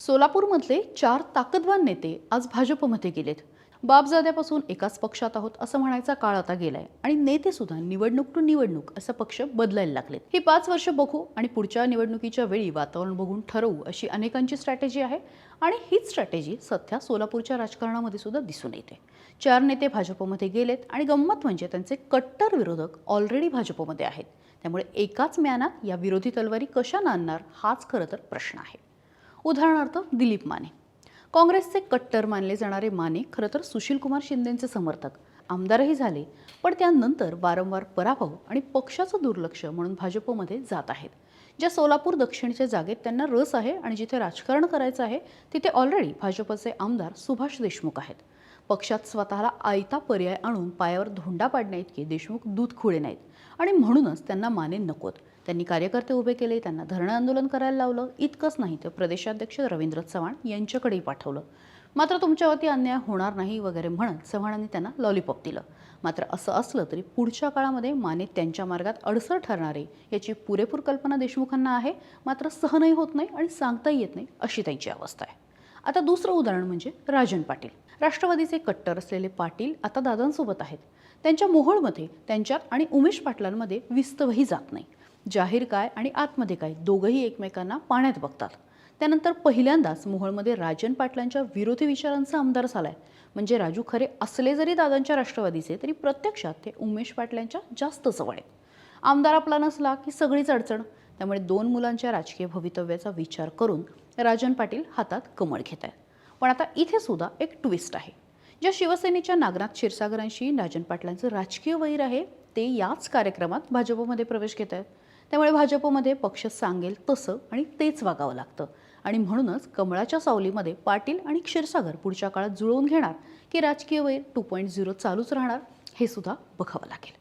सोलापूरमधले 4 ताकदवान नेते आज भाजपमध्ये गेलेत. बापजाद्यापासून एकाच पक्षात आहोत असं म्हणायचा काळ आता गेलाय आणि नेते सुद्धा निवडणूक टू निवडणूक असं पक्ष बदलायला लागलेत. ही 5 वर्ष बघू आणि पुढच्या निवडणुकीच्या वेळी वातावरण बघून ठरवू अशी अनेकांची स्ट्रॅटेजी आहे आणि हीच स्ट्रॅटेजी सध्या सोलापूरच्या राजकारणामध्ये सुद्धा दिसून येते. 4 नेते भाजपमध्ये गेलेत आणि गंमत म्हणजे त्यांचे कट्टर विरोधक ऑलरेडी भाजपमध्ये आहेत. त्यामुळे एकाच म्यानात या विरोधी तलवारी कशा नाणणार हाच खरं तर प्रश्न आहे. उदाहरणार्थ दिलीप माने. काँग्रेसचे कट्टर मानले जाणारे माने खरं तर सुशीलकुमार शिंदेंचे समर्थक आमदारही झाले, पण त्यानंतर वारंवार पराभव आणि पक्षाचं दुर्लक्ष म्हणून भाजपमध्ये जात आहेत. ज्या सोलापूर दक्षिणच्या जागेत त्यांना रस आहे आणि जिथे राजकारण करायचं आहे तिथे ऑलरेडी भाजपचे आमदार सुभाष देशमुख आहेत. पक्षात स्वतःला आयता पर्याय आणून पायावर धोंडा पाडण्याइतके देशमुख दूध खुळे नाहीत आणि म्हणूनच त्यांना माने नकोत. त्यांनी कार्यकर्ते उभे केले, त्यांना धरणं आंदोलन करायला लावलं. इतकंच नाही तर प्रदेशाध्यक्ष रवींद्र चव्हाण यांच्याकडेही पाठवलं. मात्र तुमच्यावरती अन्याय होणार नाही वगैरे म्हणत चव्हाणांनी त्यांना लॉलीपॉप दिलं. मात्र असं असलं तरी पुढच्या काळामध्ये माने त्यांच्या मार्गात अडसर ठरणारे याची पुरेपूर कल्पना देशमुखांना आहे. मात्र सहनही होत नाही आणि सांगताही येत नाही अशी त्यांची अवस्था आहे. आता दुसरं उदाहरण म्हणजे राजन पाटील. राष्ट्रवादीचे कट्टर असलेले पाटील आता दादांसोबत आहेत. त्यांच्या मोहोळमध्ये त्यांच्यात आणि उमेश पाटलांमध्ये विस्तवही जात नाही. जाहीर काय आणि आतमध्ये काय दोघंही एकमेकांना पाण्यात बघतात. त्यानंतर पहिल्यांदाच मोहोळमध्ये राजन पाटलांच्या विरोधी विचारांचा आमदार झालाय. म्हणजे राजू खरे असले जरी दादांच्या राष्ट्रवादीचे तरी प्रत्यक्षात ते उमेश पाटलांच्या जास्त जवळ आहेत. आमदार आपला नसला की सगळीच अडचण. त्यामुळे 2 मुलांच्या राजकीय भवितव्याचा विचार करून राजन पाटील हातात कमळ घेत आहेत. पण आता इथे सुद्धा एक ट्विस्ट आहे. ज्या शिवसेनेच्या नागनाथ क्षीरसागरांशी राजन पाटलांचं राजकीय वैर आहे ते याच कार्यक्रमात भाजपमध्ये प्रवेश घेत आहेत. त्यामुळे भाजपमध्ये पक्ष सांगेल तसं आणि तेच वागावं लागतं आणि म्हणूनच कमळाच्या सावलीमध्ये पाटील आणि क्षीरसागर पुढच्या काळात जुळवून घेणार की राजकीय वैर 2.0 चालूच राहणार हे सुद्धा बघावं लागेल.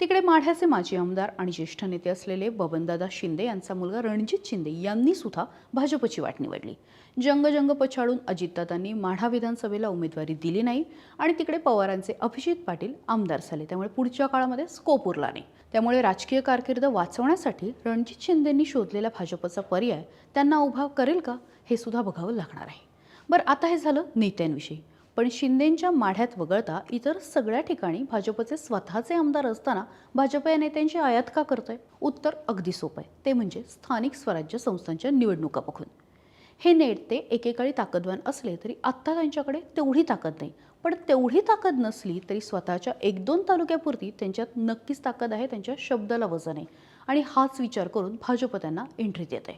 तिकडे माढ्याचे माजी आमदार आणि ज्येष्ठ नेते असलेले बबनदादा शिंदे यांचा मुलगा रणजित शिंदे यांनी सुद्धा भाजपची वाट निवडली. जंग पछाडून अजितदादांनी माढा विधानसभेला उमेदवारी दिली नाही आणि तिकडे पवारांचे अभिजित पाटील आमदार झाले. त्यामुळे पुढच्या काळामध्ये स्कोप उरला नाही. त्यामुळे राजकीय कारकीर्द वाचवण्यासाठी रणजित शिंदेंनी शोधलेला भाजपचा पर्याय त्यांना उभा करेल का हे सुद्धा बघावं लागणार आहे. बरं, आता हे झालं नेत्यांविषयी. पण शिंदेंच्या माढ्यात वगळता इतर सगळ्या ठिकाणी भाजपचे स्वतःचे आमदार असताना भाजप या नेत्यांची आयात का करतंय? उत्तर अगदी सोपं आहे. ते म्हणजे स्थानिक स्वराज्य संस्थांच्या निवडणुका बघून. हे नेते एकेकाळी ताकदवान असले तरी आत्ता त्यांच्याकडे तेवढी ताकद नाही. पण तेवढी ताकद नसली तरी स्वतःच्या 1-2 तालुक्यापुरती त्यांच्यात नक्कीच ताकद आहे. त्यांच्या शब्दाला वजन आहे आणि हाच विचार करून भाजप त्यांना एंट्री देत आहे.